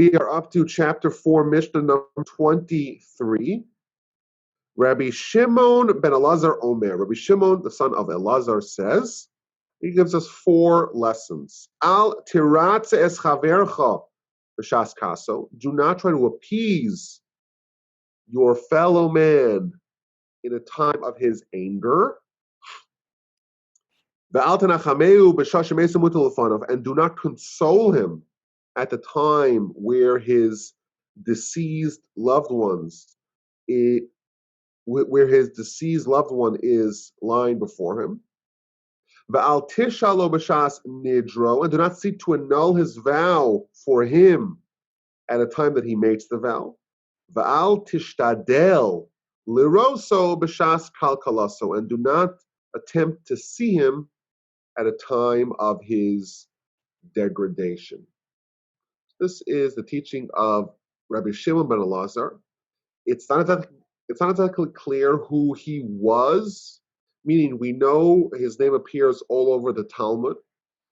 We are up to chapter 4, Mishnah number 23. Rabbi Shimon ben Elazar Omer. Rabbi Shimon, the son of Elazar, says, he gives us 4 lessons. Al tiratze es chavercha b'shas kaso. Do not try to appease your fellow man in a time of his anger. Ve'al tenachameu b'shas shemeisa mutal lefanav. And do not console him at the time where his deceased loved ones, where his deceased loved one is lying before him. Ve'al tishalo b'shas nidro, and do not seek to annul his vow for him at a time that he makes the vow. Ve'al tishtadel liroso b'shas kalkalaso, and do not attempt to see him at a time of his degradation. This is the teaching of Rabbi Shimon ben Elazar. It's not exactly clear who he was, meaning we know his name appears all over the Talmud.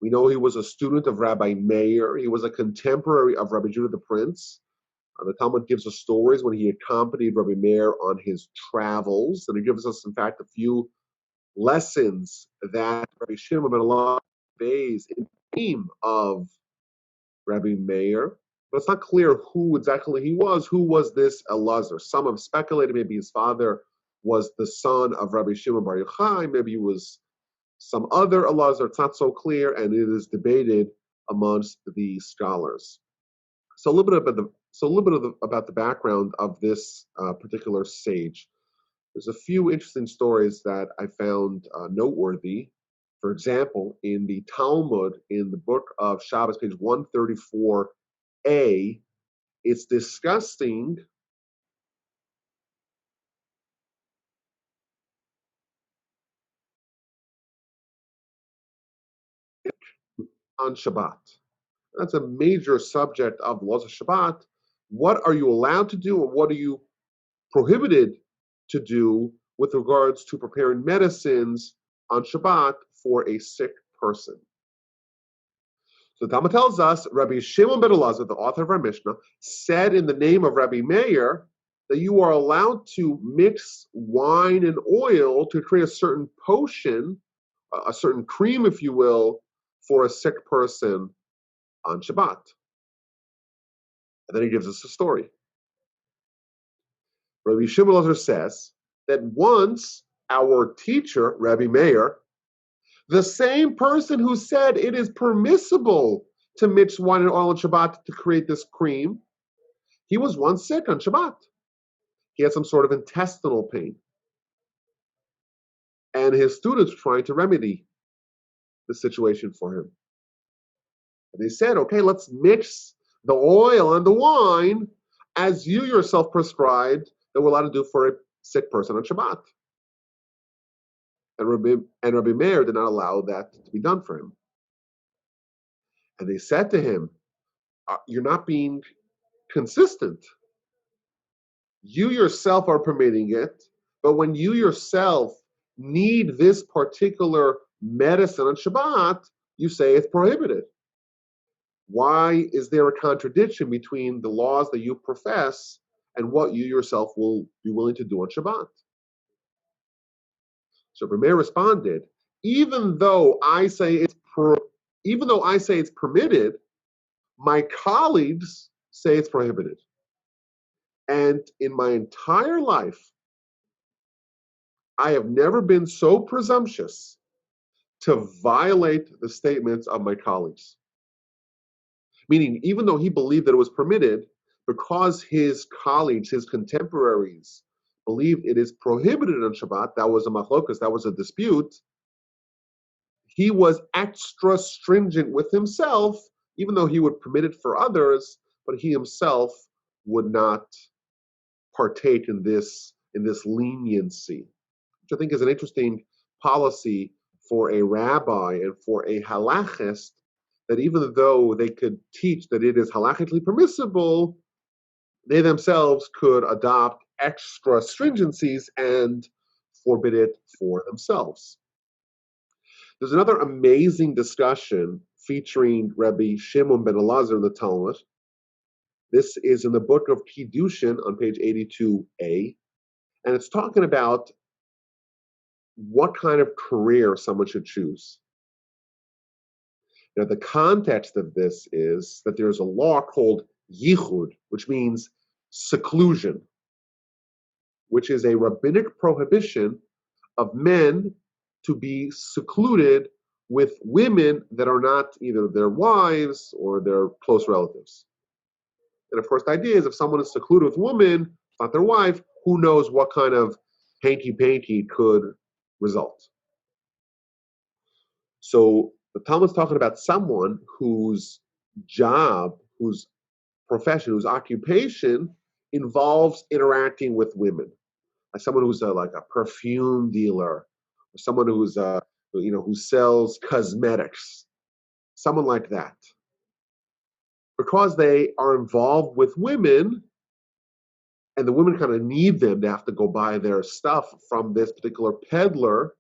We know he was a student of Rabbi Meir. He was a contemporary of Rabbi Judah the Prince. The Talmud gives us stories when he accompanied Rabbi Meir on his travels, and it gives us, in fact, a few lessons that Rabbi Shimon ben Elazar conveys in the name of Rabbi Meir, but it's not clear who exactly he was. Who was this Elazar? Some have speculated maybe his father was the son of Rabbi Shimon Bar Yochai, maybe he was some other Elazar. It's not so clear, and it is debated amongst the scholars. So a little bit about the background of this particular sage. There's a few interesting stories that I found noteworthy. For example, in the Talmud, in the book of Shabbos, page 134a, it's discussing on Shabbat. That's a major subject of laws of Shabbat. What are you allowed to do, and what are you prohibited to do with regards to preparing medicines on Shabbat for a sick person? So the Talmud tells us, Rabbi Shimon ben Elazar, the author of our Mishnah, said in the name of Rabbi Meir that you are allowed to mix wine and oil to create a certain potion, a certain cream, if you will, for a sick person on Shabbat. And then he gives us a story. Rabbi Shimon ben Elazar says that once our teacher, Rabbi Meir, the same person who said it is permissible to mix wine and oil on Shabbat to create this cream, he was once sick on Shabbat. He had some sort of intestinal pain. And his students were trying to remedy the situation for him. And they said, okay, let's mix the oil and the wine as you yourself prescribed that we're allowed to do for a sick person on Shabbat. And Rabbi Meir did not allow that to be done for him. And they said to him, you're not being consistent. You yourself are permitting it, but when you yourself need this particular medicine on Shabbat, you say it's prohibited. Why is there a contradiction between the laws that you profess and what you yourself will be willing to do on Shabbat? So Rabbi Meir responded, even though I say it's permitted, my colleagues say it's prohibited. And in my entire life, I have never been so presumptuous to violate the statements of my colleagues. Meaning, even though he believed that it was permitted, because his colleagues, his contemporaries, believed it is prohibited on Shabbat, that was a machlokas, that was a dispute, he was extra stringent with himself, even though he would permit it for others, but he himself would not partake in this leniency, which I think is an interesting policy for a rabbi and for a halachist, that even though they could teach that it is halachically permissible, they themselves could adopt extra stringencies and forbid it for themselves. There's another amazing discussion featuring Rabbi Shimon ben Elazar in the Talmud, This is in the book of Kiddushin on page 82a, and it's talking about what kind of career someone should choose. Now, the context of this is that there's a law called yichud, which means seclusion, which is a rabbinic prohibition of men to be secluded with women that are not either their wives or their close relatives. And of course, the idea is if someone is secluded with a woman, it's not their wife, who knows what kind of hanky-panky could result. So the Talmud's talking about someone whose job, whose profession, whose occupation involves interacting with women. Like someone who's like a perfume dealer, or someone who's who sells cosmetics, someone like that. Because they are involved with women, and the women kind of need them, they have to go buy their stuff from this particular peddler,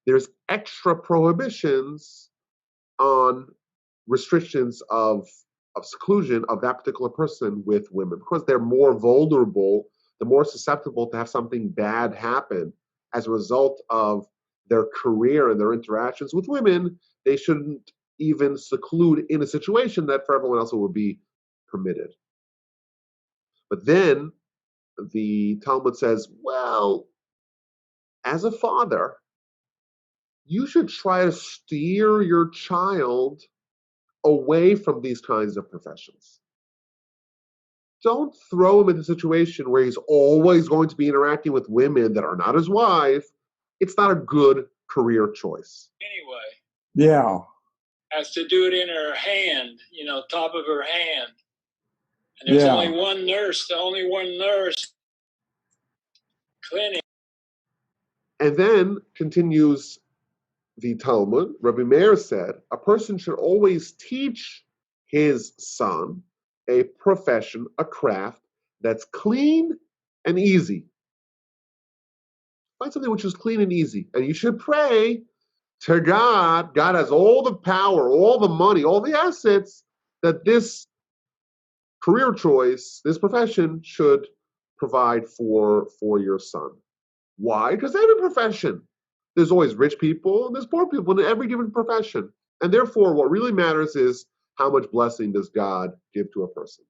there's extra prohibitions on restrictions of seclusion of that particular person with women. Because they're more vulnerable, they're more susceptible to have something bad happen as a result of their career and their interactions with women. They shouldn't even seclude in a situation that for everyone else it would be permitted. But then the Talmud says, well, as a father, you should try to steer your child away from these kinds of professions. Don't throw him in a situation where he's always going to be interacting with women that are not his wife. It's not a good career choice. Anyway. Yeah. Has to do it in her hand, top of her hand. And there's only one nurse clinic. And then continues the Talmud, Rabbi Meir said, a person should always teach his son a profession, a craft that's clean and easy. Find something which is clean and easy. And you should pray to God. God has all the power, all the money, all the assets that this career choice, this profession should provide for your son. Why? Because every profession, there's always rich people and there's poor people in every given profession. And therefore, what really matters is how much blessing does God give to a person.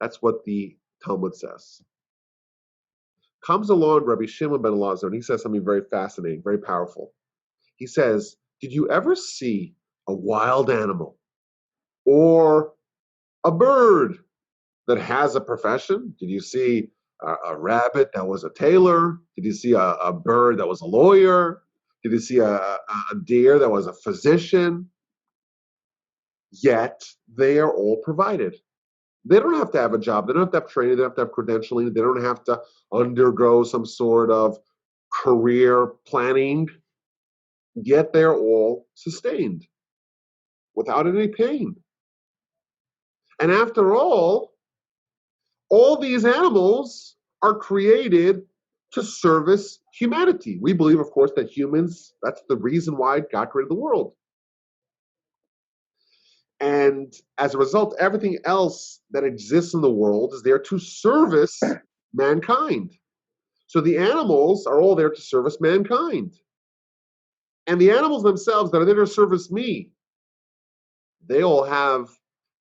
That's what the Talmud says. Comes along Rabbi Shimon Bolanazar, and he says something very fascinating, very powerful. He says, did you ever see a wild animal or a bird that has a profession? Did you see a rabbit that was a tailor? Did you see a bird that was a lawyer? Did you see a deer that was a physician? Yet they are all provided. They don't have to have a job. They don't have to have training. They don't have to have credentialing. They don't have to undergo some sort of career planning. Yet they're all sustained without any pain. And after all these animals are created to service humanity. We believe, of course, that humans, that's the reason why God created the world. And as a result, everything else that exists in the world is there to service mankind. So the animals are all there to service mankind. And the animals themselves that are there to service me, they all have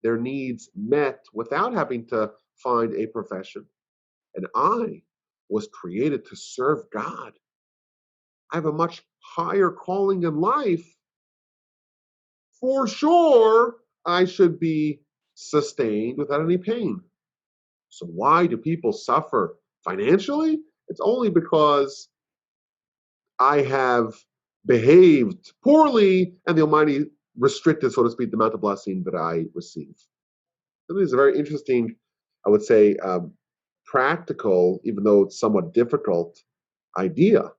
their needs met without having to find a profession. And I was created to serve God. I have a much higher calling in life. For sure, I should be sustained without any pain. So why do people suffer financially? It's only because I have behaved poorly and the Almighty restricted, so to speak, the amount of blessing that I receive. And this is a very interesting, I would say, practical, even though it's somewhat difficult, idea.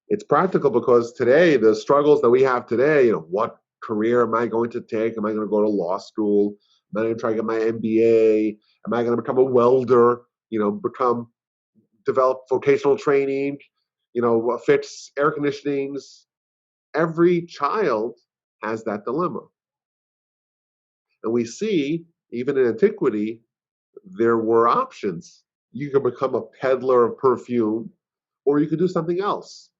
It's practical because today, the struggles that we have today, what career am I going to take? Am I going to go to law school? Am I going to try to get my MBA? Am I going to become a welder? Develop vocational training? Fix air conditionings? Every child has that dilemma. And we see, even in antiquity, there were options. You could become a peddler of perfume, or you could do something else.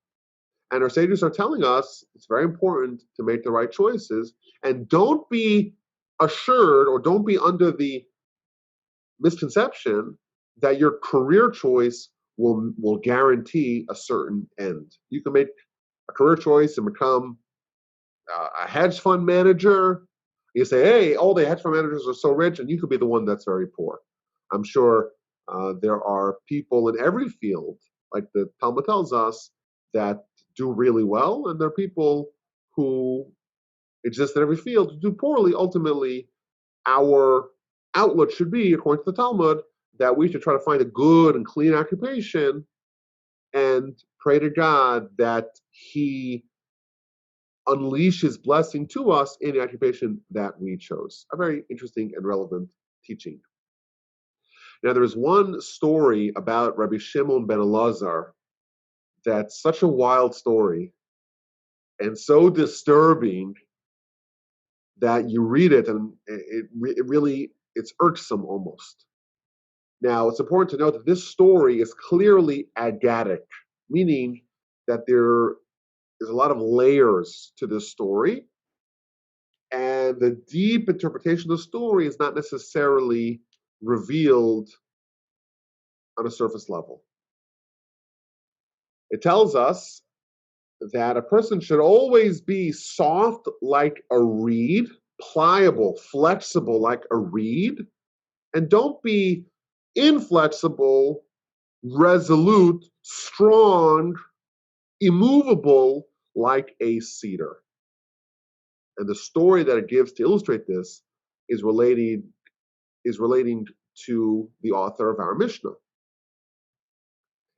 And our sages are telling us it's very important to make the right choices, and don't be assured or don't be under the misconception that your career choice will guarantee a certain end. You can make a career choice and become a hedge fund manager. You say, hey, all the hedge fund managers are so rich, and you could be the one that's very poor. I'm sure there are people in every field, like the Talmud tells us, that do really well, and there are people who exist in every field who do poorly. Ultimately, our outlook should be, according to the Talmud, that we should try to find a good and clean occupation and pray to God that He unleashes blessing to us in the occupation that we chose. A very interesting and relevant teaching. Now, there is one story about Rabbi Shimon ben Elazar that's such a wild story and so disturbing that you read it and it's irksome almost. Now, it's important to note that this story is clearly agatic, meaning that there is a lot of layers to this story, and the deep interpretation of the story is not necessarily revealed on a surface level. It tells us that a person should always be soft like a reed, pliable, flexible like a reed, and don't be inflexible, resolute, strong, immovable like a cedar. And the story that it gives to illustrate this is relating to the author of our Mishnah.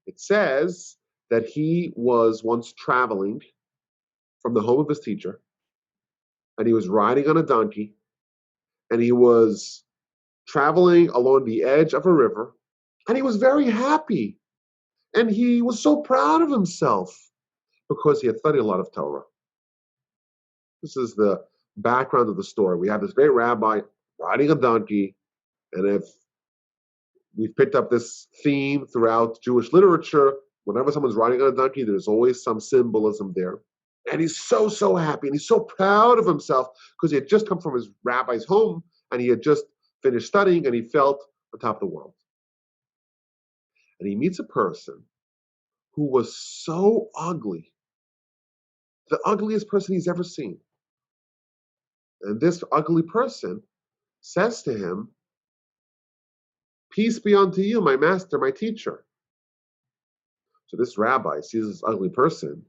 It says that he was once traveling from the home of his teacher, and he was riding on a donkey, and he was traveling along the edge of a river, and he was very happy, and he was so proud of himself because he had studied a lot of Torah. This is the background of the story. We have this great rabbi riding a donkey, and if we've picked up this theme throughout Jewish literature, whenever someone's riding on a donkey, there's always some symbolism there. And he's so happy, and he's so proud of himself because he had just come from his rabbi's home, and he had just finished studying, and he felt on top of the world. And he meets a person who was so ugly, the ugliest person he's ever seen. And this ugly person says to him, "Peace be unto you, my master, my teacher." So this rabbi sees this ugly person,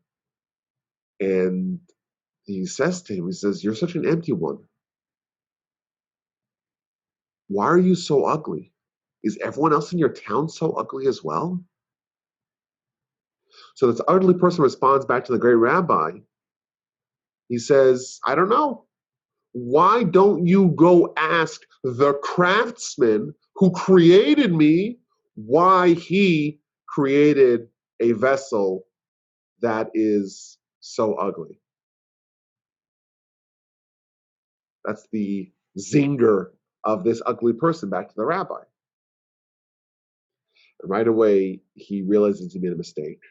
and he says to him, he says, "You're such an empty one. Why are you so ugly? Is everyone else in your town so ugly as well?" So this ugly person responds back to the great rabbi. He says, "I don't know. Why don't you go ask the craftsman who created me why he created a vessel that is so ugly?" That's the zinger of this ugly person back to the rabbi. And right away, he realizes he made a mistake.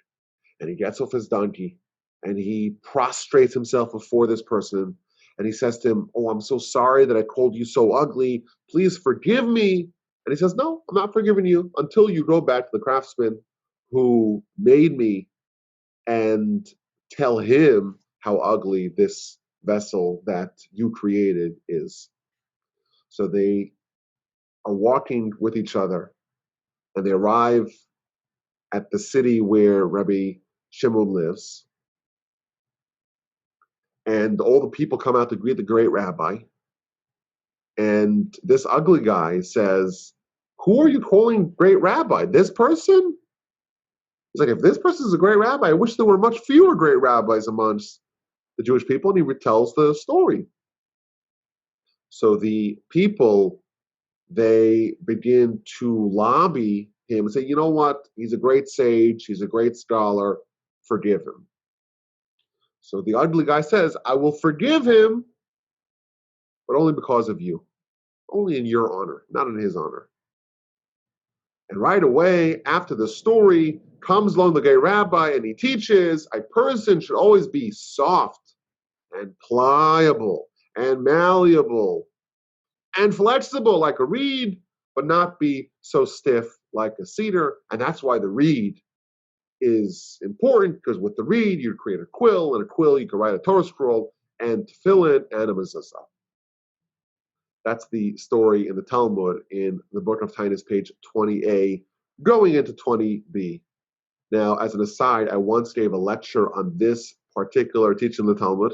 And he gets off his donkey and he prostrates himself before this person. And he says to him, "Oh, I'm so sorry that I called you so ugly. Please forgive me." And he says, "No, I'm not forgiving you until you go back to the craftsman who made me and tell him how ugly this vessel that you created is." So they are walking with each other, and they arrive at the city where Rabbi Shimon lives. And all the people come out to greet the great rabbi. And this ugly guy says, "Who are you calling great rabbi? This person?" He's like, "If this person is a great rabbi, I wish there were much fewer great rabbis amongst the Jewish people." And he retells the story. So the people, they begin to lobby him and say, "You know what? He's a great sage. He's a great scholar. Forgive him." So the ugly guy says, "I will forgive him, but only because of you." only in your honor, not in his honor. And right away, after the story, comes along the great rabbi and he teaches a person should always be soft and pliable and malleable and flexible like a reed, but not be so stiff like a cedar. And that's why the reed is important, because with the reed, you create a quill, and a quill, you can write a Torah scroll, and tefillin and a mezuzah. That's the story in the Talmud in the book of Taanis, page 20a, going into 20b. Now, as an aside, I once gave a lecture on this particular teaching in the Talmud,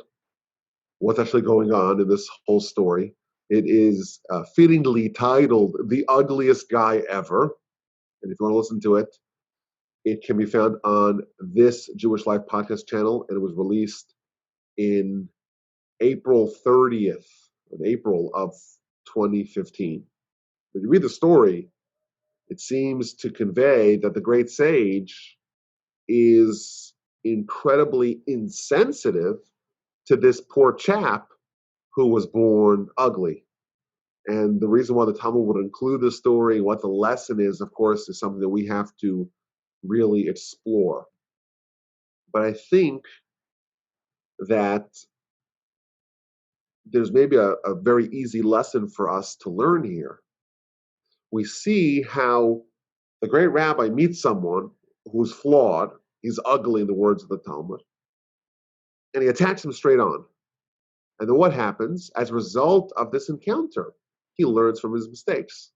what's actually going on in this whole story. It is fittingly titled The Ugliest Guy Ever. And if you want to listen to it, it can be found on this Jewish Life podcast channel, and it was released in April 30th, in April of 2015. When you read the story, it seems to convey that the great sage is incredibly insensitive to this poor chap who was born ugly. And the reason why the Talmud would include the story, what the lesson is, of course, is something that we have to really explore. But I think that there's maybe a very easy lesson for us to learn here. We see how the great rabbi meets someone who's flawed, he's ugly in the words of the Talmud, and he attacks him straight on. And then what happens? As a result of this encounter, he learns from his mistakes.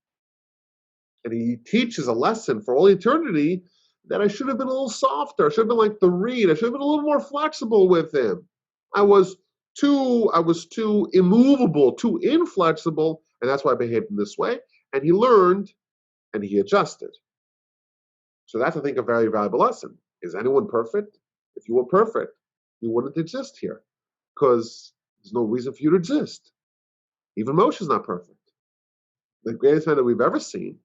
And he teaches a lesson for all eternity that I should have been a little softer. I should have been like the reed. I should have been a little more flexible with him. I was too immovable, too inflexible, and that's why I behaved in this way. And he learned and he adjusted. So that's, I think, a very valuable lesson. Is anyone perfect? If you were perfect, you wouldn't exist here, because there's no reason for you to exist. Even Moshe is not perfect. The greatest man that we've ever seen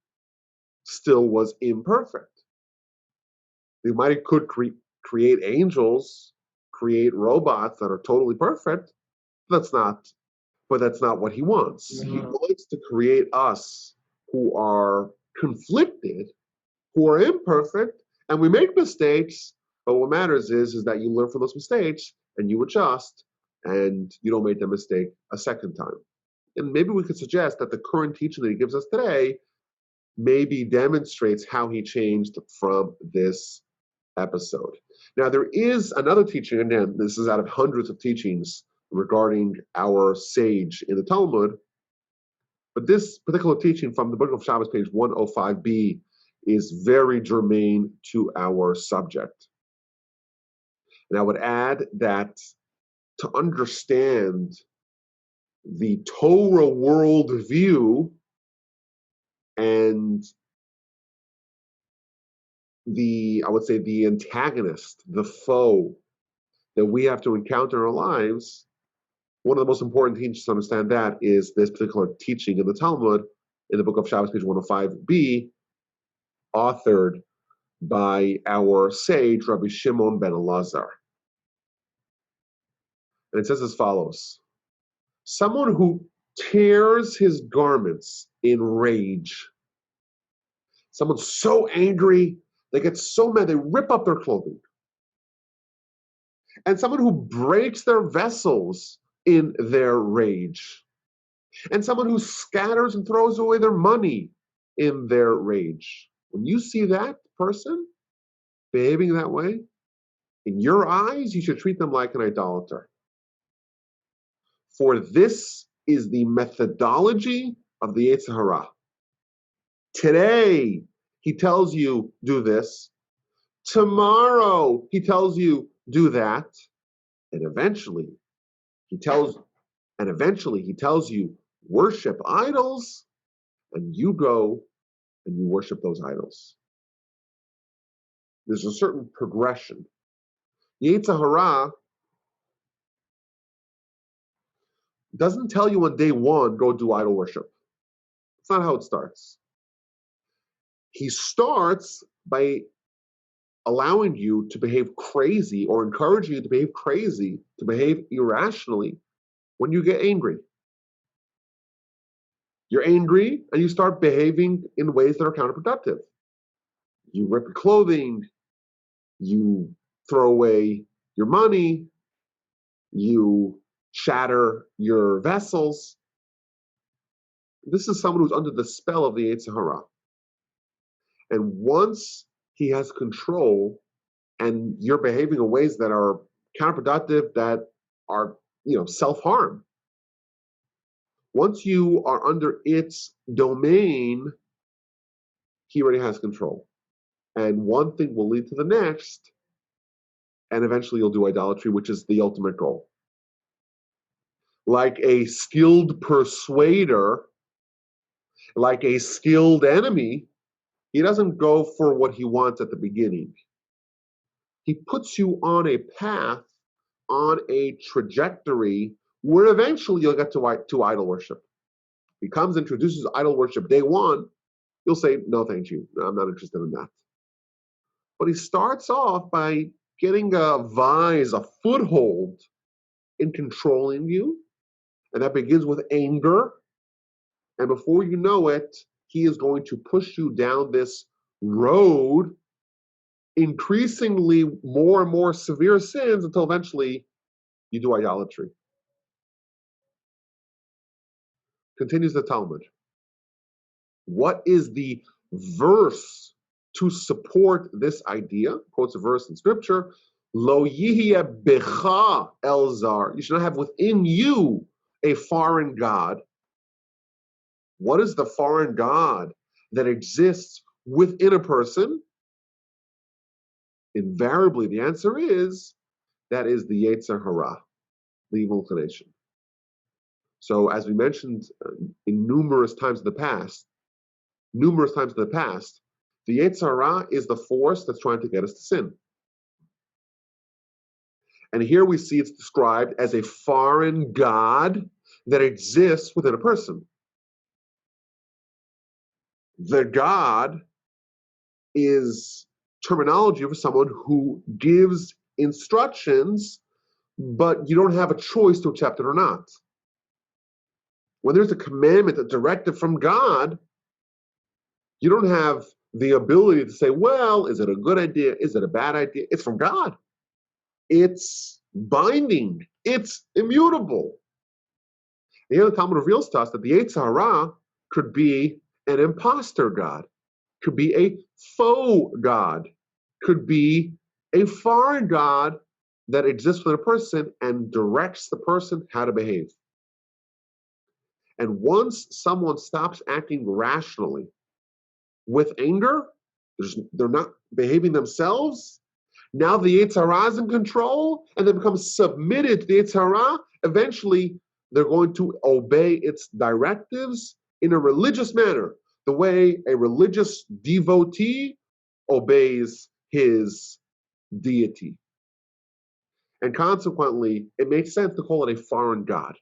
still was imperfect. The Almighty could create angels, create robots that are totally perfect. That's not what he wants. Mm-hmm. He wants to create us who are conflicted, who are imperfect, and we make mistakes, but what matters is that you learn from those mistakes and you adjust and you don't make the mistake a second time. And maybe we could suggest that the current teaching that he gives us today maybe demonstrates how he changed from this episode. Now, there is another teaching, again, this is out of hundreds of teachings regarding our sage in the Talmud, but this particular teaching from the book of Shabbos, page 105b, is very germane to our subject. And I would add that to understand the Torah worldview and the antagonist, the foe that we have to encounter in our lives, one of the most important teachings to understand that is this particular teaching in the Talmud, in the book of Shabbos, page 105b, authored by our sage, Rabbi Shimon ben Elazar. And it says as follows: someone who tears his garments in rage, someone so angry, they get so mad, they rip up their clothing. And someone who breaks their vessels in their rage. And someone who scatters and throws away their money in their rage. When you see that person behaving that way, in your eyes, you should treat them like an idolater. For this is the methodology of the Yetzer Hara. Today, he tells you, do this. Tomorrow, he tells you, do that. And eventually, he tells you, worship idols, and you go and you worship those idols. There's a certain progression. Yetzer Hara doesn't tell you on day one, go do idol worship. It's not how it starts. He starts by allowing you to behave crazy or encouraging you to behave crazy, to behave irrationally when you get angry. You're angry and you start behaving in ways that are counterproductive. You rip your clothing, you throw away your money, you shatter your vessels. This is someone who's under the spell of the Yetzer Hara. And once he has control and you're behaving in ways that are counterproductive, that are, self-harm, once you are under its domain, he already has control. And one thing will lead to the next, and eventually you'll do idolatry, which is the ultimate goal. Like a skilled persuader, like a skilled enemy, he doesn't go for what he wants at the beginning. He puts you on a path, on a trajectory, where eventually you'll get to idol worship. He comes, introduces idol worship day one, you'll say, no, thank you. No, I'm not interested in that. But he starts off by getting a foothold in controlling you. And that begins with anger. And before you know it, he is going to push you down this road, increasingly more and more severe sins, until eventually you do idolatry. Continues the Talmud. What is the verse to support this idea? Quotes a verse in scripture. Lo yihye becha Elazar. You should not have within you a foreign god. What is the foreign god that exists within a person? Invariably, the answer is, that is the Yetzer Hara, the evil inclination. So, as we mentioned in numerous times in the past, the Yetzer Hara is the force that's trying to get us to sin. And here we see it's described as a foreign god that exists within a person. The god is terminology for someone who gives instructions, but you don't have a choice to accept it or not. When there's a commandment, a directive from God, you don't have the ability to say, well, is it a good idea? Is it a bad idea? It's from God. It's binding. It's immutable. And here the Talmud reveals to us that the Yetzer Hara could be an imposter god, could be a faux god, could be a foreign god that exists within a person and directs the person how to behave. And once someone stops acting rationally with anger, they're not behaving themselves, now the Yetzer Hara is in control and they become submitted to the Yetzer Hara, eventually they're going to obey its directives in a religious manner, the way a religious devotee obeys his deity. And consequently, it makes sense to call it a foreign god.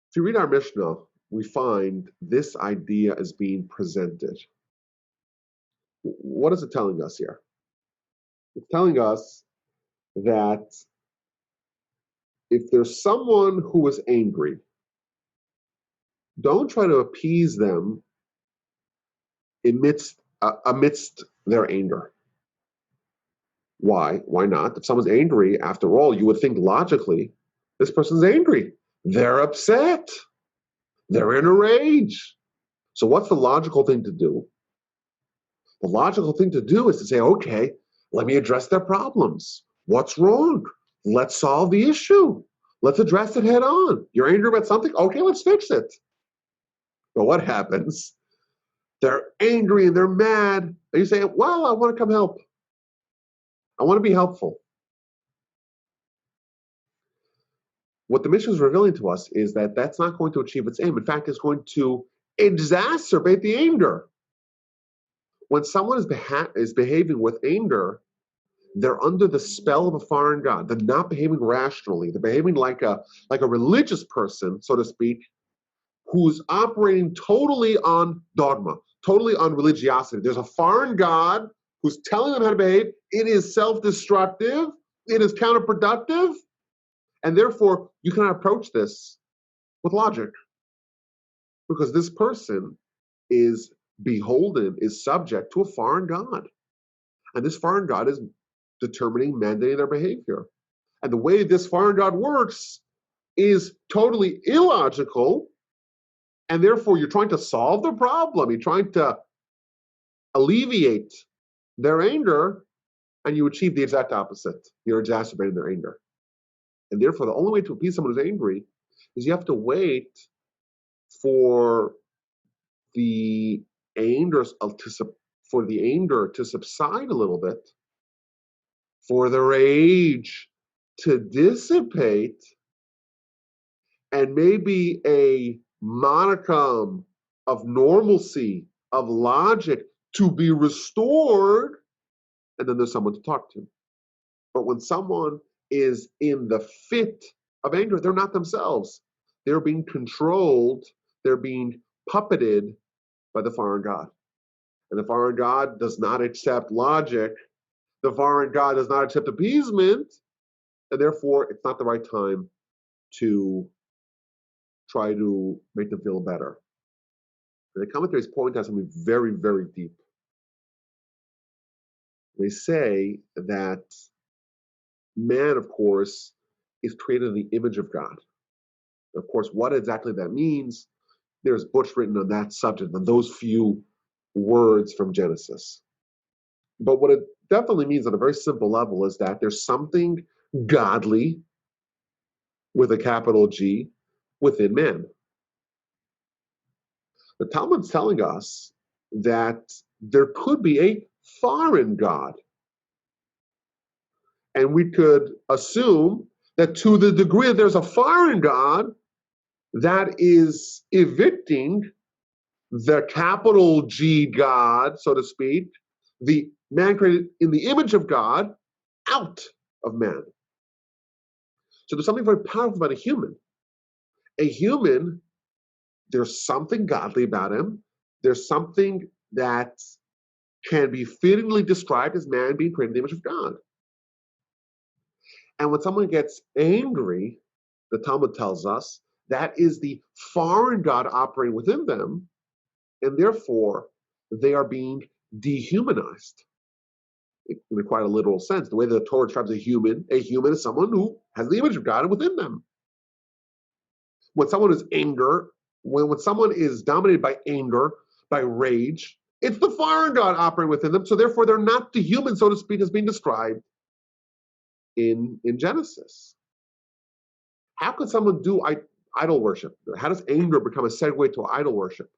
If you read our Mishnah, we find this idea is being presented. What is it telling us here? It's telling us that if there's someone who is angry, don't try to appease them amidst their anger. Why? Why not? If someone's angry, after all, you would think logically, this person's angry. They're upset. They're in a rage. So what's the logical thing to do? The logical thing to do is to say, okay, let me address their problems. What's wrong? Let's solve the issue. Let's address it head on. You're angry about something? Okay, let's fix it. But what happens? They're angry and they're mad. And you say, well, I want to come help. I want to be helpful. What the Mishnah is revealing to us is that that's not going to achieve its aim. In fact, it's going to exacerbate the anger. When someone is behaving with anger, they're under the spell of a foreign god. They're not behaving rationally. They're behaving like a religious person, so to speak, who's operating totally on dogma, totally on religiosity. There's a foreign god who's telling them how to behave. It is self-destructive. It is counterproductive. And therefore, you cannot approach this with logic, because this person is beholden, is subject to a foreign god. And this foreign god is determining, mandating their behavior. And the way this foreign god works is totally illogical, and therefore you're trying to solve the problem. You're trying to alleviate their anger, and you achieve the exact opposite. You're exacerbating their anger. And therefore, the only way to appease someone who's angry is you have to wait for the anger to subside a little bit, for the rage to dissipate, and maybe a modicum of normalcy, of logic to be restored, and then there's someone to talk to. But when someone is in the fit of anger, they're not themselves. They're being controlled, they're being puppeted by the foreign god. And the foreign god does not accept logic, the foreign god does not accept appeasement, and therefore it's not the right time to try to make them feel better. And the commentaries point out something very, very deep. They say that man, of course, is created in the image of God. Of course, what exactly that means, there's books written on that subject, on those few words from Genesis. But what it definitely means on a very simple level is that there's something godly, with a capital G, within man. The Talmud's telling us that there could be a foreign God. And we could assume that to the degree that there's a foreign God that is evicting the capital G God, so to speak, the man created in the image of God, out of man. So there's something very powerful about a human. A human, there's something godly about him. There's something that can be fittingly described as man being created in the image of God. And when someone gets angry, the Talmud tells us, that is the foreign God operating within them, and therefore they are being dehumanized. In quite a literal sense, the way the Torah describes a human is someone who has the image of God within them. When someone is anger, when someone is dominated by anger, by rage, it's the foreign God operating within them, so therefore they're not the human, so to speak, as being described in Genesis. How could someone do idol worship? How does anger become a segue to idol worship?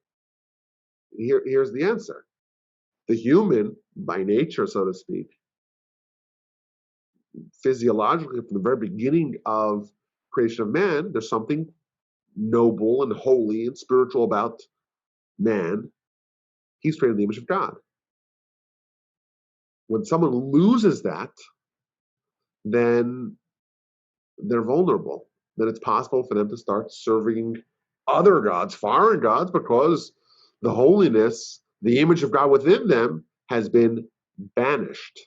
Here's the answer. The human, by nature, so to speak, physiologically, from the very beginning of creation of man, there's something noble and holy and spiritual about man. He's created in the image of God. When someone loses that, then they're vulnerable. Then it's possible for them to start serving other gods, foreign gods, because the holiness, the image of God within them, has been banished.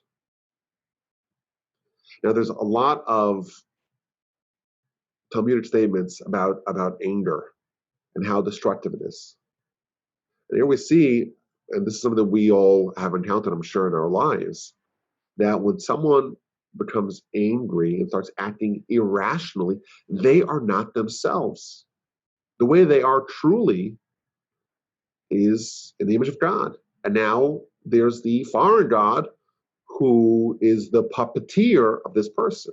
Now, there's a lot of Talmudic statements about anger and how destructive it is. And here we see, and this is something that we all have encountered, I'm sure, in our lives, that when someone becomes angry and starts acting irrationally, they are not themselves. The way they are truly is in the image of God. And now there's the foreign God who is the puppeteer of this person.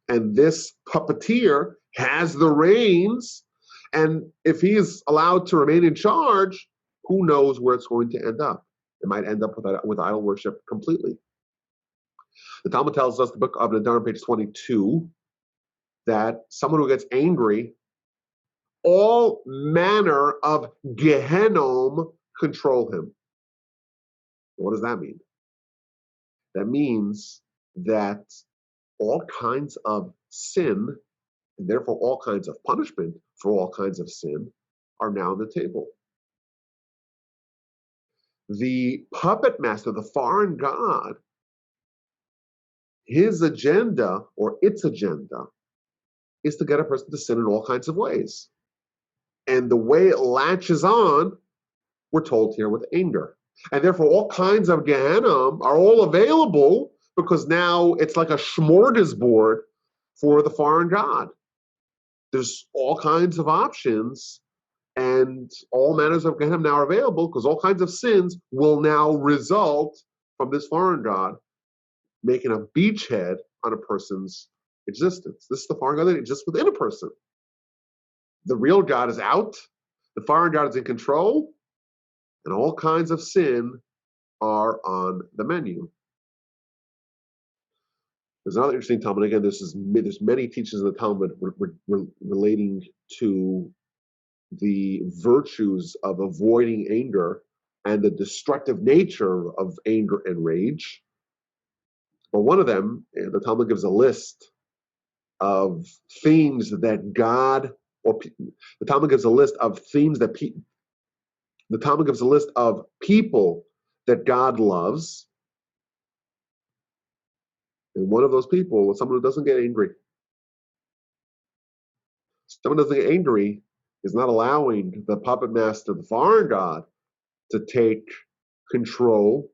And this puppeteer has the reins, and if he is allowed to remain in charge, who knows where it's going to end up? It might end up with idol worship completely. The Talmud tells us, the book of Nadar, page 22, that someone who gets angry, all manner of Gehenom control him. What does that mean? That means that all kinds of sin, and therefore all kinds of punishment for all kinds of sin, are now on the table. The puppet master, the foreign god, his agenda, or its agenda, is to get a person to sin in all kinds of ways. And the way it latches on, we're told here, with anger. And therefore, all kinds of Gehenna are all available because now it's like a smorgasbord for the foreign god. There's all kinds of options, and all manners of Gehenna now are available because all kinds of sins will now result from this foreign god making a beachhead on a person's existence. This is the foreign god that exists within a person. The real God is out, the foreign God is in control, and all kinds of sin are on the menu. There's another interesting Talmud. Again, there's many teachings in the Talmud relating to the virtues of avoiding anger and the destructive nature of anger and rage. But one of them, the Talmud gives a list of themes that God, or the Talmud gives a list of themes that the Talmud gives a list of people that God loves. And one of those people is someone who doesn't get angry. Someone who doesn't get angry is not allowing the puppet master, the foreign god, to take control,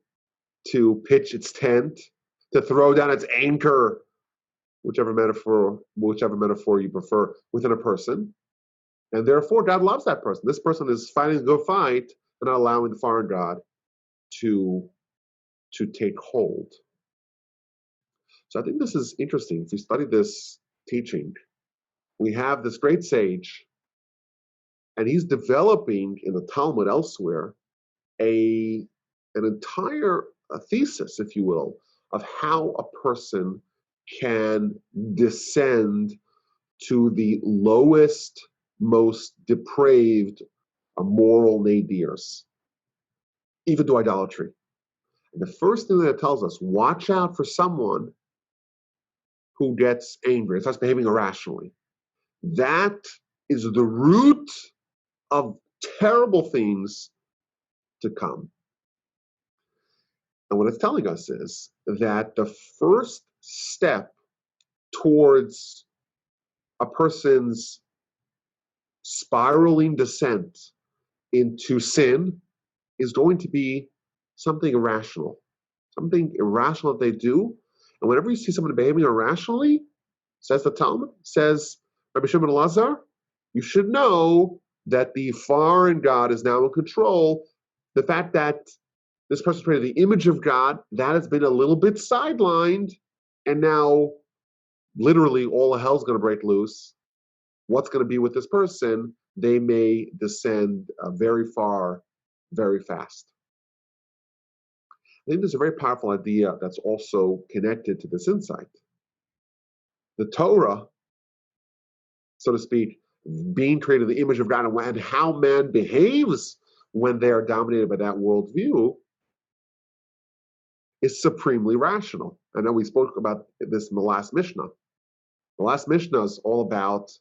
to pitch its tent, to throw down its anchor, whichever metaphor you prefer, within a person. And therefore, God loves that person. This person is fighting a good fight and not allowing the foreign god to take hold. So I think this is interesting. If you study this teaching, we have this great sage, and he's developing in the Talmud elsewhere an entire thesis, if you will, of how a person can descend to the lowest, most depraved moral nadirs, even to idolatry. And the first thing that it tells us, watch out for someone who gets angry, starts behaving irrationally. That is the root of terrible things to come. And what it's telling us is that the first step towards a person's spiraling descent into sin is going to be something irrational that they do. And whenever you see someone behaving irrationally, says the Talmud, says Rabbi Shimon Bolanazar, you should know that the foreign God is now in control. The fact that this person created the image of God, that has been a little bit sidelined, and now literally all hell's going to break loose. What's going to be with this person? They may descend very far, very fast. I think there's a very powerful idea that's also connected to this insight. The Torah, so to speak, being created in the image of God and how man behaves when they are dominated by that worldview is supremely rational. I know we spoke about this in the last mishna. The last mishna is all about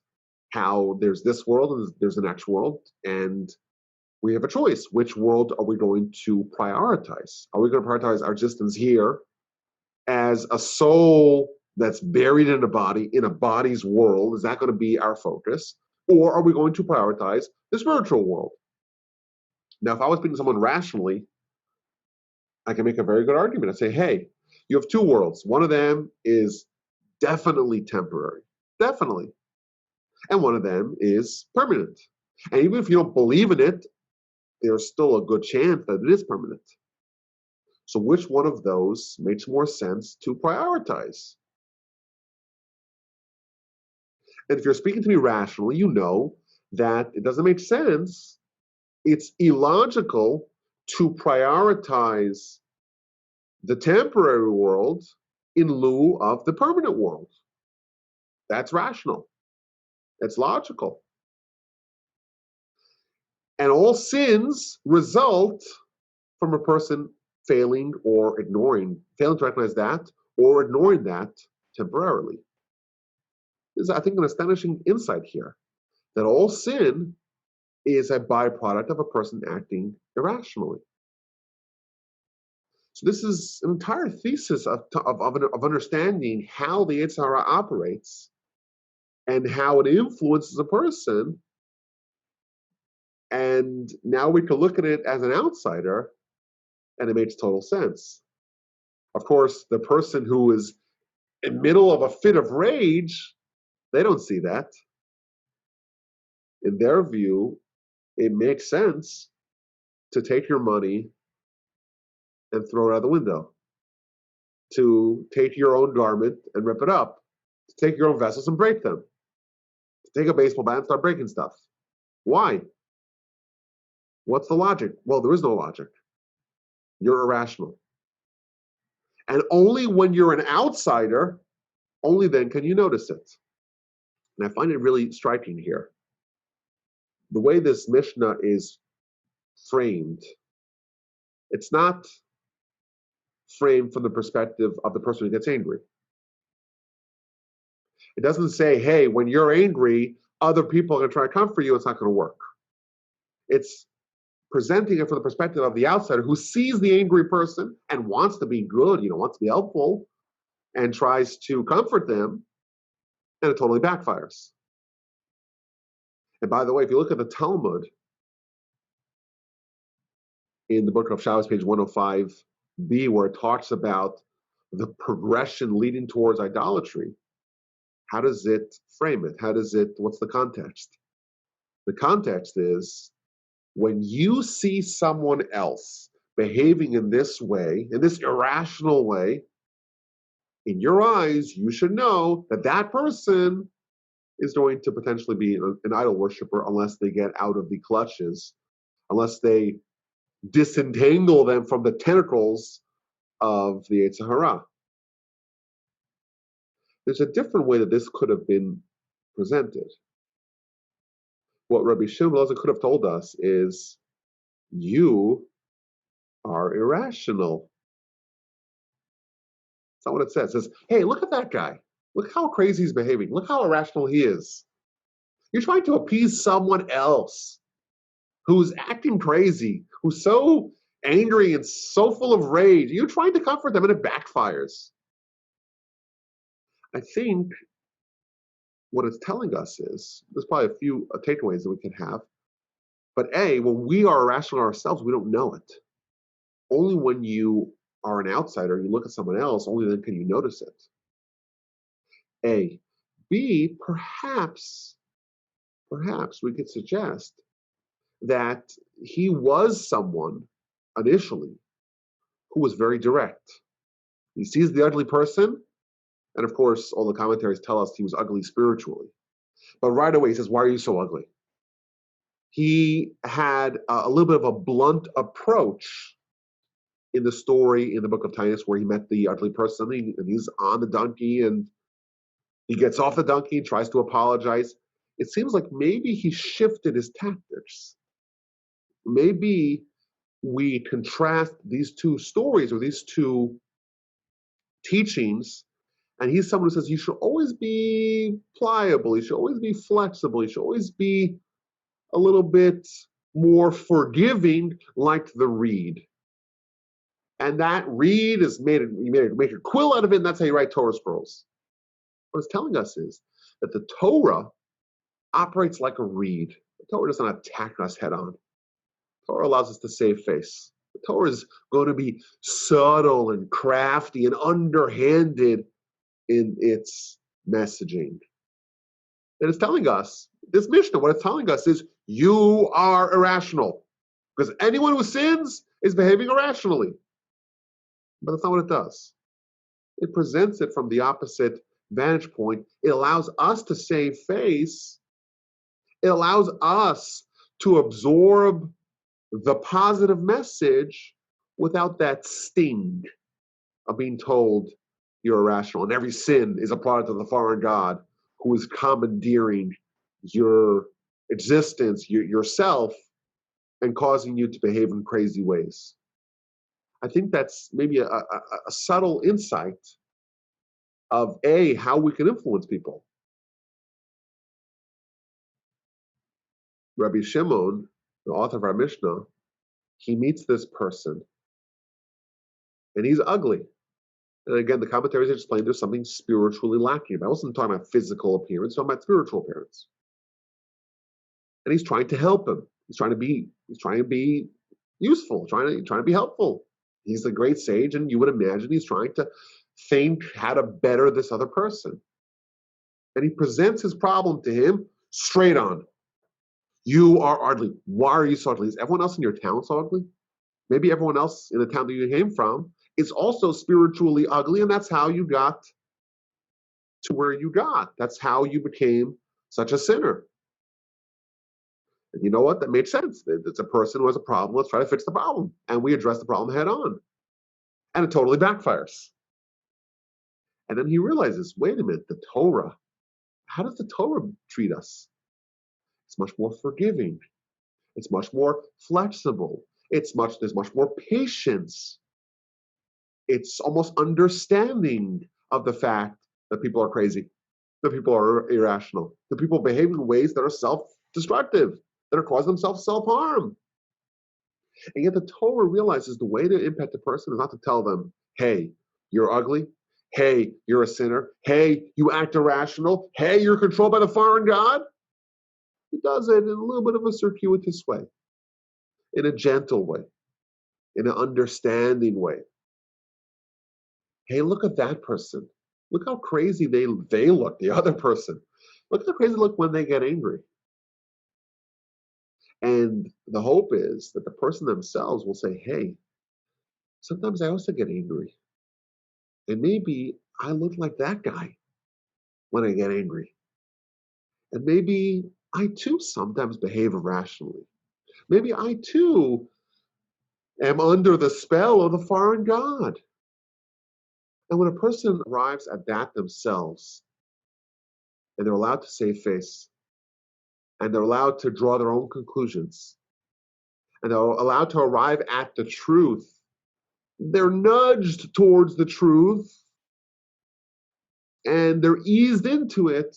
how there's this world and there's the next world, and we have a choice. Which world are we going to prioritize? Are we going to prioritize our existence here as a soul that's buried in a body's world? Is that going to be our focus? Or are we going to prioritize the spiritual world? Now, if I was speaking to someone rationally, I can make a very good argument. I say, hey, you have two worlds. One of them is definitely temporary, definitely. And one of them is permanent. And even if you don't believe in it, there's still a good chance that it is permanent. So which one of those makes more sense to prioritize? And if you're speaking to me rationally, you know that it doesn't make sense. It's illogical to prioritize the temporary world in lieu of the permanent world. That's rational. It's logical. And all sins result from a person failing to recognize that, or ignoring that temporarily. There's, I think, an astonishing insight here, that all sin is a byproduct of a person acting irrationally. So this is an entire thesis of understanding how the Yetzer Hara operates, and how it influences a person. And now we can look at it as an outsider, and it makes total sense. Of course, the person who is in the middle of a fit of rage, they don't see that. In their view, it makes sense to take your money and throw it out the window, to take your own garment and rip it up, to take your own vessels and break them, to take a baseball bat and start breaking stuff. Why? What's the logic? Well, there is no logic. You're irrational. And only when you're an outsider, only then can you notice it. And I find it really striking here. The way this mishna is framed, it's not framed from the perspective of the person who gets angry. It doesn't say, hey, when you're angry, other people are going to try to comfort you. It's not going to work. It's presenting it from the perspective of the outsider who sees the angry person and wants to be good, wants to be helpful, and tries to comfort them, and it totally backfires. And by the way, if you look at the Talmud, in the book of Shabbos, page 105b, where it talks about the progression leading towards idolatry, how does it frame it? What's the context? The context is, when you see someone else behaving in this way, in this irrational way, in your eyes, you should know that that person is going to potentially be an idol worshiper unless they get out of the clutches, unless they disentangle them from the tentacles of the Yetzer Hara. There's a different way that this could have been presented. What Rabbi Shimon Bolanazar could have told us is, you are irrational. That's not what it says. It says, hey, look at that guy. Look how crazy he's behaving. Look how irrational he is. You're trying to appease someone else who's acting crazy, who's so angry and so full of rage. You're trying to comfort them and it backfires. I think what it's telling us is, there's probably a few takeaways that we can have. But A, when we are irrational ourselves, we don't know it. Only when you are an outsider, you look at someone else, only then can you notice it. A. B, perhaps we could suggest that he was someone initially who was very direct. He sees the ugly person, and of course, all the commentaries tell us he was ugly spiritually. But right away he says, why are you so ugly? He had a little bit of a blunt approach in the story in the book of Titus where he met the ugly person, and he's on the donkey and he gets off the donkey and tries to apologize. It seems like maybe he shifted his tactics. Maybe we contrast these two stories or these two teachings, and he's someone who says you should always be pliable, you should always be flexible, you should always be a little bit more forgiving, like the reed. And that reed is make a quill out of it, and that's how you write Torah scrolls. What it's telling us is that the Torah operates like a reed. The Torah does not attack us head on. The Torah allows us to save face. The Torah is going to be subtle and crafty and underhanded in its messaging. And it's telling us, this Mishnah, what it's telling us is, you are irrational. Because anyone who sins is behaving irrationally. But that's not what it does. It presents it from the opposite vantage point. It allows us to save face. It allows us to absorb the positive message without that sting of being told you're irrational. And every sin is a product of the foreign God who is commandeering your existence, yourself, and causing you to behave in crazy ways. I think that's maybe a subtle insight of A, how we can influence people. Rabbi Shimon, the author of our Mishnah, he meets this person, and he's ugly. And again, the commentaries explain there's something spiritually lacking. I wasn't talking about physical appearance, I'm talking about spiritual appearance. And he's trying to help him. He's trying to be useful, trying to be helpful. He's a great sage, and you would imagine he's trying to think how to better this other person. And he presents his problem to him straight on. You are ugly. Why are you so ugly? Is everyone else in your town so ugly? Maybe everyone else in the town that you came from is also spiritually ugly, and that's how you got to where you got. That's how you became such a sinner. And you know what? That made sense. It's a person who has a problem. Let's try to fix the problem. And we address the problem head on. And it totally backfires. And then he realizes, wait a minute, the Torah, how does the Torah treat us? It's much more forgiving. It's much more flexible. There's much more patience. It's almost understanding of the fact that people are crazy, that people are irrational, that people behave in ways that are self-destructive, that are causing themselves self-harm. And yet the Torah realizes the way to impact a person is not to tell them, hey, you're ugly. Hey, you're a sinner. Hey, you act irrational. Hey, you're controlled by the foreign god. It does it in a little bit of a circuitous way, in a gentle way, in an understanding way. Hey, look at that person. Look how crazy they look, the other person. Look how crazy they look when they get angry. And the hope is that the person themselves will say, hey, sometimes I also get angry. And maybe I look like that guy when I get angry. And maybe I too sometimes behave irrationally. Maybe I too am under the spell of the foreign god. And when a person arrives at that themselves, and they're allowed to save face, and they're allowed to draw their own conclusions, and they're allowed to arrive at the truth, they're nudged towards the truth, and they're eased into it,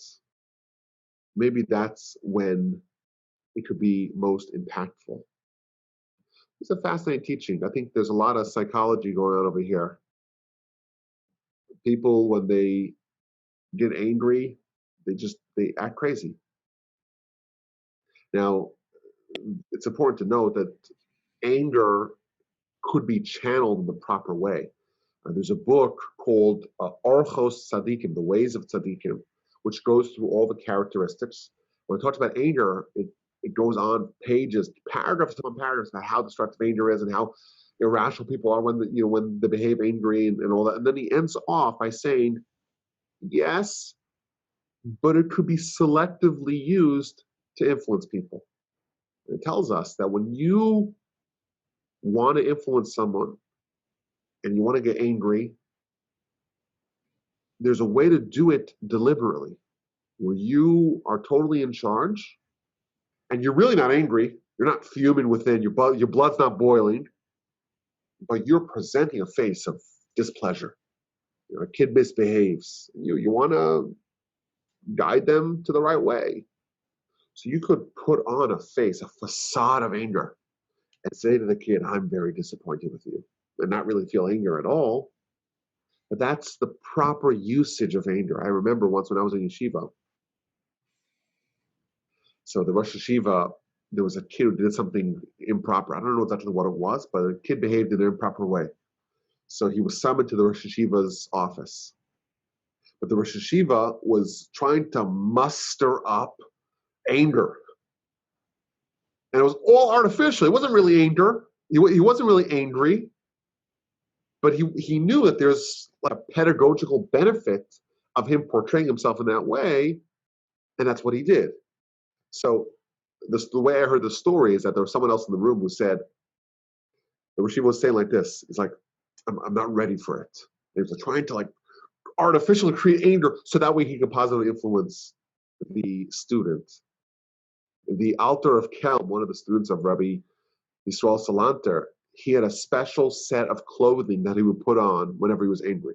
maybe that's when it could be most impactful. It's a fascinating teaching. I think there's a lot of psychology going on over here. People, when they get angry, they act crazy. Now, it's important to note that anger could be channeled in the proper way. There's a book called Orchos Tzadikim, The Ways of Tzadikim, which goes through all the characteristics. When it talks about anger, it goes on pages, paragraphs upon paragraphs about how destructive anger is and how irrational people are when they behave angry and all that. And then he ends off by saying, yes, but it could be selectively used to influence people. It tells us that when you want to influence someone and you want to get angry, there's a way to do it deliberately, where you are totally in charge and you're really not angry. You're not fuming within, your blood's not boiling, but you're presenting a face of displeasure. A kid misbehaves. You want to guide them to the right way. So you could put on a face, a facade of anger, and say to the kid, I'm very disappointed with you, and not really feel anger at all. But that's the proper usage of anger. I remember once when I was in yeshiva, so the Rosh Yeshiva, there was a kid who did something improper. I don't know exactly what it was, but the kid behaved in an improper way. So he was summoned to the Rosh Yeshiva's office. But the Rosh Yeshiva was trying to muster up anger. And it was all artificial. It wasn't really anger. He wasn't really angry. But he knew that there's a pedagogical benefit of him portraying himself in that way. And that's what he did. So the way I heard the story is that there was someone else in the room who said, the Rosh Yeshiva was saying like this. He's like, I'm not ready for it. And he was trying to artificially create anger so that way he could positively influence the student. The Alter of Kell, one of the students of Rabbi Yisrael Salanter, he had a special set of clothing that he would put on whenever he was angry.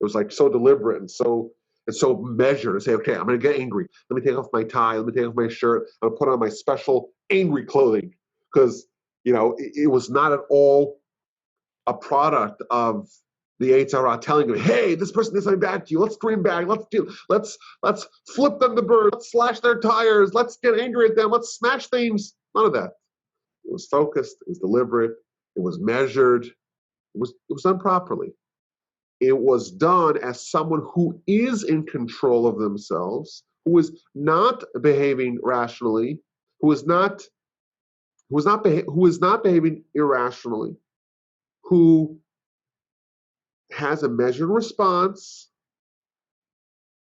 It was so deliberate and so measured to say, okay, I'm going to get angry. Let me take off my tie. Let me take off my shirt. I'm going to put on my special angry clothing because, it was not at all a product of the Eitzara telling him, hey, this person did something bad to you. Let's scream back. Let's flip them the bird. Let's slash their tires. Let's get angry at them. Let's smash things. None of that. It was focused. It was deliberate. It was measured. It was done properly. It was done as someone who is in control of themselves, who is not behaving rationally, who is not behaving irrationally, who has a measured response,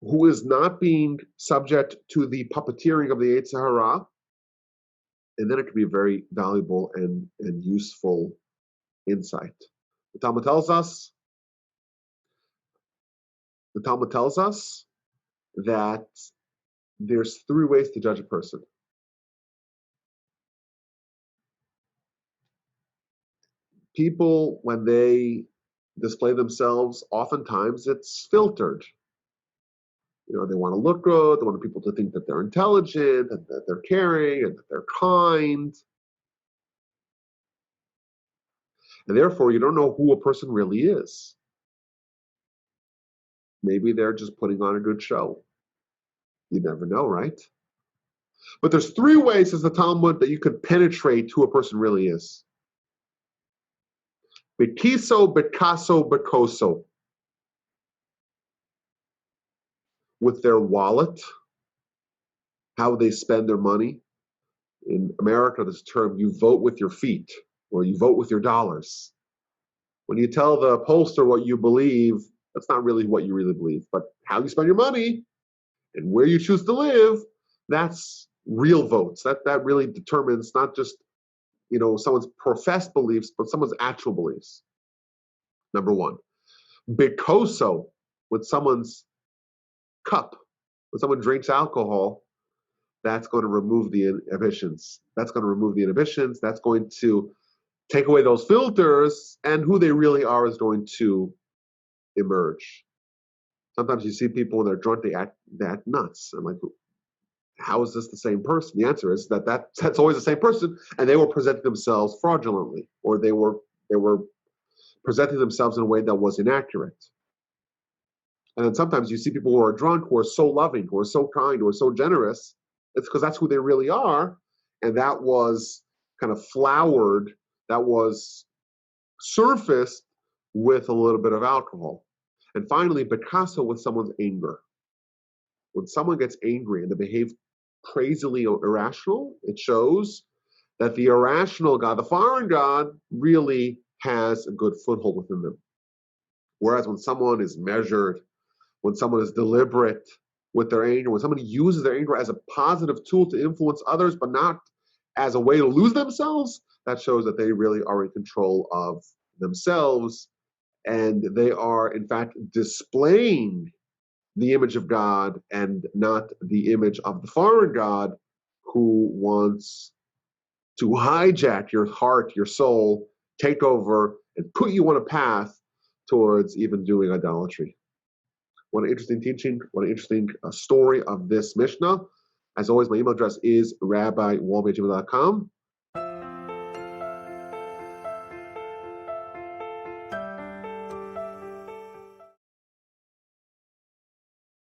who is not being subject to the puppeteering of the Yetzer Hara, and then it can be a very valuable and useful insight. The Talmud tells us that there's 3 ways to judge a person. People, when they display themselves, oftentimes it's filtered. You know, they want to look good, they want people to think that they're intelligent, and that they're caring, and that they're kind. And therefore, you don't know who a person really is. Maybe they're just putting on a good show. You never know, right? But there's 3 ways, says the Talmud, that you could penetrate who a person really is. Bekiso, bekaso, bekoso. With their wallet, how they spend their money. In America, this term, you vote with your feet, or you vote with your dollars. When you tell the pollster what you believe, that's not really what you really believe. But how you spend your money and where you choose to live, that's real votes. That really determines not just, you know, someone's professed beliefs, but someone's actual beliefs. Number 1. Bekoso, with someone's cup, when someone drinks alcohol, that's going to remove the inhibitions. That's going to take away those filters, and who they really are is going to emerge. Sometimes you see people when they're drunk, they act nuts. I'm like, how is this the same person? The answer is that's always the same person, and they were presenting themselves fraudulently, or they were presenting themselves in a way that was inaccurate. And then sometimes you see people who are drunk, who are so loving, who are so kind, who are so generous. It's because that's who they really are, and that was kind of flowered, that was surfaced with a little bit of alcohol. And finally, bekaso, with someone's anger. When someone gets angry and they behave crazily or irrational, it shows that the irrational God, the foreign God, really has a good foothold within them. Whereas when someone is measured, when someone is deliberate with their anger, when somebody uses their anger as a positive tool to influence others, but not as a way to lose themselves, that shows that they really are in control of themselves, and they are, in fact, displaying the image of God and not the image of the foreign God, who wants to hijack your heart, your soul, take over, and put you on a path towards even doing idolatry. What an interesting teaching, what an interesting story of this Mishnah. As always, my email address is rabbiwolbe@gmail.com.